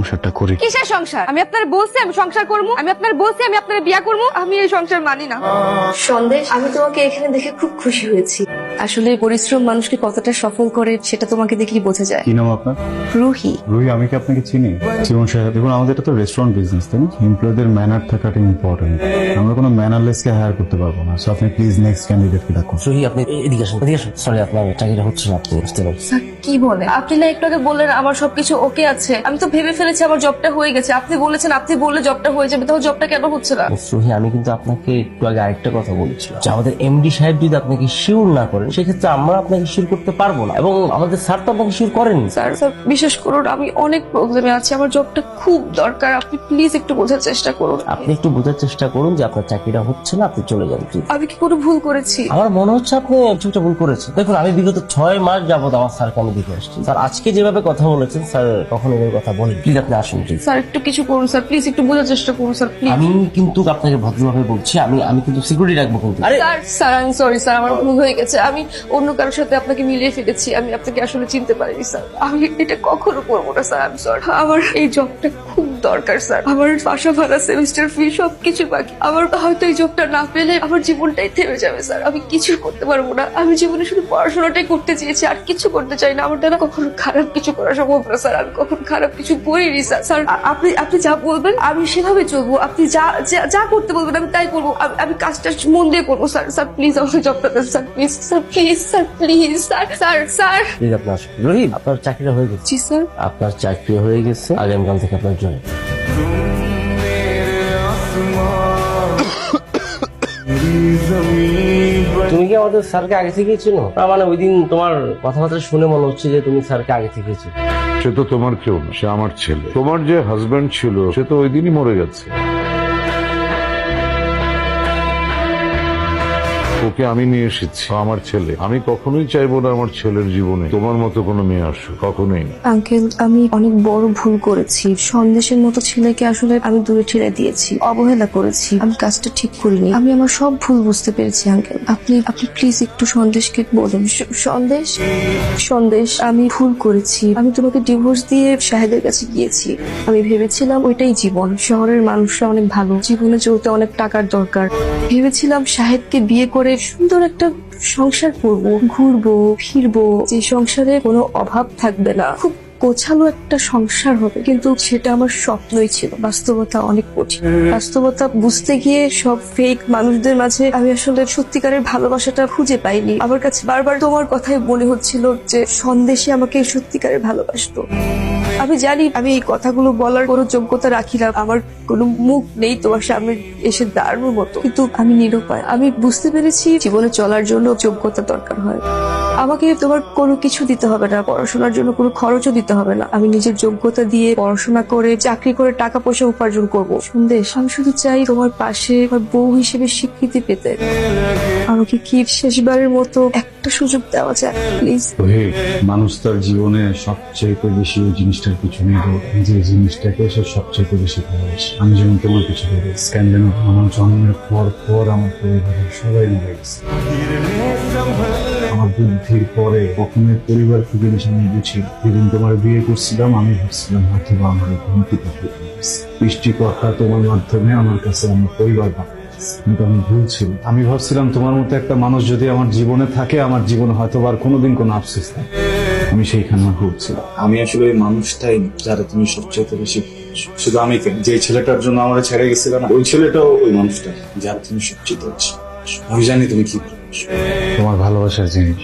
সংসারটা করি। কিসের সংসার? আমি আপনার বলছি আমি সংসার করবো, আমি আপনার বলছি আমি আপনার বিয়া করবো। আমি এই সংসার মানি না। সন্দেশ, আমি তোমাকে এখানে দেখে খুব খুশি হয়েছি। আসলে পরিশ্রম মানুষকে কতটা সফল করে সেটা তোমাকে দেখলেই বোঝা যায়। কি নাম আপনার? রুহি। রুহি, আমি কি আপনাকে চিনি? জীবন সাহেব, দেখুন আমাদের এটা তো রেস্টুরেন্ট বিজনেস, তাই না? এমপ্লয়ীদের ম্যানার থাকাটা ইম্পর্টেন্ট। আমরা কোনো ম্যানারলেসকে হায়ার করতে পারবো না। সো আপনি প্লিজ নেক্সট ক্যান্ডিডেটকে ডাকুন। রুহি, আপনি এদিকে আসুন, এদিকে আসুন। সরি, আপনার চাকরিটা হচ্ছে না, আপনি বুঝতে পারছেন। স্যার কি বলে? আপনি না একটু আগে বললেন আমার সবকিছু ওকে আছে, আমি তো ভেবে ফেলেছি আমার জবটা হয়ে গেছে। আপনি বলেছেন আপনি বললে জবটা হয়ে যাবে, তাহলে জবটা কেন হচ্ছে না? রুহি, আমি কিন্তু আপনাকে একটু আগে আরেকটা কথা বলেছিলাম যে আমাদের এমডি সাহেব যদি আপনাকে শিওর না করেন সেক্ষেত্রে আমরা আপনাকে শিওর করতে পারবো না, এবং আমাদের স্যার তো আপনাকে শিওর করেনি। স্যার বিশেষ করুন, আমি অনেক প্রবলেমে আছি, আমার জবটা খুব দরকার। আপনি প্লিজ একটু বোঝার চেষ্টা করুন। আপনি একটু বোঝার চেষ্টা করুন যে আপনার চাকরিটা হচ্ছে না, আপনি চলে যান প্লিজ। আমি কি কোনো ভুল করেছি? আমার মনে হচ্ছে আপনি কিছু একটা ভুল করেছেন। দেখুন, আমি বিগত 6 মাস যাবত আমার স্যারকে আমি দেখে আসছি। স্যার আজকে যেভাবে কথা বলেছেন, স্যার কখনো এভাবে কথা বলেন। প্লিজ আপনি আসুন প্লিজ। স্যার একটু কিছু করুন স্যার, প্লিজ একটু বোঝার চেষ্টা করুন স্যার, প্লিজ। আমি কিন্তু আপনাকে ভদ্রভাবে বলছি, আমি কিন্তু সিকিউরিটি রাখবো কিন্তু। আরে স্যার আমি সরি স্যার, আমার ভুল হয়ে গেছে। আমি অন্য কারোর সাথে আপনাকে মিলিয়ে ফেলেছি, আমি আপনাকে আসলে চিনতে পারিনি স্যার। আমি এটা কখনো করবো না স্যার, আমি সরি। আমার এই জবটা খুব দরকার স্যার। আমার বাসা ভাড়া, সেমিস্টার ফি সবকিছু বাকি। আমার হয়তো এই জবটা না পেলে আমার জীবনটাই থেমে যাবে স্যার। আমি কিছু করতে পারবো না। আমি জীবনে শুধু পড়াশোনাটাই করতে চেয়েছি, আর কিছু করতে চাই না। আমার দ্বারা কখনো খারাপ কিছু করা সম্ভব না স্যার। আমি কখনো খারাপ কিছু করিনি স্যার। স্যার আপনি যা বলবেন আমি সেভাবে চলবো। আপনি যা করতে বলবেন আমি তাই করবো। আমি কাজটা মন দিয়ে করবো স্যার। স্যার প্লিজ আমাকে জবটা দেন sir, please sir, please sir, please sir, sir sir. Please আপনি আসুন। রহিম, আপনার চাকরিটা হয়ে গেছে। জি স্যার। আপনার চাকরি হয়ে গেছে, আগামীকাল থেকে আপনার জয়েন। তুমি কি আমাদের স্যারকে আগে থেকেই চিনো? তার মানে ওই দিন তোমার কথাবার্তা শুনে মনে হচ্ছে যে তুমি স্যারকে আগে থেকেই চিনো। সে তো তোমার কেউ না, সে আমার ছেলে। তোমার যে হাজবেন্ড ছিল সে তো ওই দিনই মরে গেছে। ওকে আমি নিয়ে এসেছি, আমার ছেলে। আমি কখনোই চাইবো না আমার ছেলের জীবনে তোমার মতো কোনো মেয়ে আসুক, কখনোই না। আঙ্কেল, আমি অনেক বড় ভুল করেছি। সন্দেশের মতো ছেলেকে আসলে আমি দূরে ঠেলে দিয়েছি, অবহেলা করেছি। আমি কাজটা ঠিক করিনি। আমি আমার সব ভুল বুঝতে পেরেছি আঙ্কেল। আপনি প্লিজ একটু সন্দেশকে বলুন। সন্দেশ, আমি ভুল করেছি। আমি তোমাকে ডিভোর্স দিয়ে শাহেদের কাছে গিয়েছি। আমি ভেবেছিলাম ওইটাই জীবন। শহরের মানুষরা অনেক ভালো, জীবনে চলতে অনেক টাকার দরকার। ভেবেছিলাম শাহেদকে বিয়ে করে সুন্দর একটা সংসার করবো, ঘুরবো ফিরবো, যে সংসারে কোনো অভাব থাকবে না, খুব গোছালো একটা সংসার হবে। কিন্তু সেটা আমার স্বপ্নই ছিল। বাস্তবতা অনেক কঠিন। বাস্তবতা বুঝতে গিয়ে সব ফেক মানুষদের মাঝে আমি আসলে সত্যিকারের ভালোবাসাটা খুঁজে পাইনি। আমার কাছে বারবার তোমার কথাই মনে হচ্ছিল যে সন্দেশে আমাকে সত্যিকারের ভালোবাসতো। আমি জানি আমি এই কথাগুলো বলার কোনো যোগ্যতা রাখি না, আমার কোনো মুখ নেই তোমার সামনে এসে দাঁড়ানোর মতো, কিন্তু আমি নিরুপায়। আমি বুঝতে পেরেছি জীবনে চলার জন্য যোগ্যতা দরকার হয়। আমাকে তোমার কোনো কিছু দিতে হবে না, পড়াশোনার জন্য কোনো খরচও দিতে হবে না। আমি নিজের যোগ্যতা দিয়ে পড়াশোনা করে চাকরি করে টাকা পয়সা উপার্জন করব। সন্দেশ, আমি শুধু চাই তোমার পাশে আমার বউ হিসেবে স্বীকৃতি পেতে। আমাকে কি শেষবারের মতো একটা সুযোগ দেওয়া যায় প্লিজ? মানুষ তার জীবনে সবচেয়ে বেশি ওই জিনিসটার পিছনে যে জিনিসটাকে সে সবচেয়ে বেশি ভালোবাসে। আমি যেমন তোমার কিছু বলি, স্ক্যান্ডেল আমার জন্মের পর আমার পরিবারের সবাই মরে গেছে। আমার বুদ্ধির পরে কখনোই পরিবারকে জিনিস আমি বুঝি। যেদিন তোমার বিয়ে করছিলাম আমি ভাবছিলাম হয়তো আমার ঘুমটিতে সৃষ্টিকর্তা তোমার মাধ্যমে আমার কাছে আমার পরিবার কিন্তু আমি ভুল ছিল। আমি ভাবছিলাম তোমার মতো একটা মানুষ যদি আমার জীবনে থাকে, আমার জীবনে হয়তো আর কোনোদিন কোনো আফসোস নেই। আমি সেইখানে ভুল ছিল। আমি আসলে ওই মানুষটাই যারা তুমি সবচেয়ে বেশি, শুধু আমি কেন, যে ছেলেটার জন্য আমার ছেড়ে গেছিল না, ওই ছেলেটাও ওই মানুষটা যারা তুমি সবচেয়ে। আমি জানি তুমি কি তোমার ভালোবাসার জিনিস।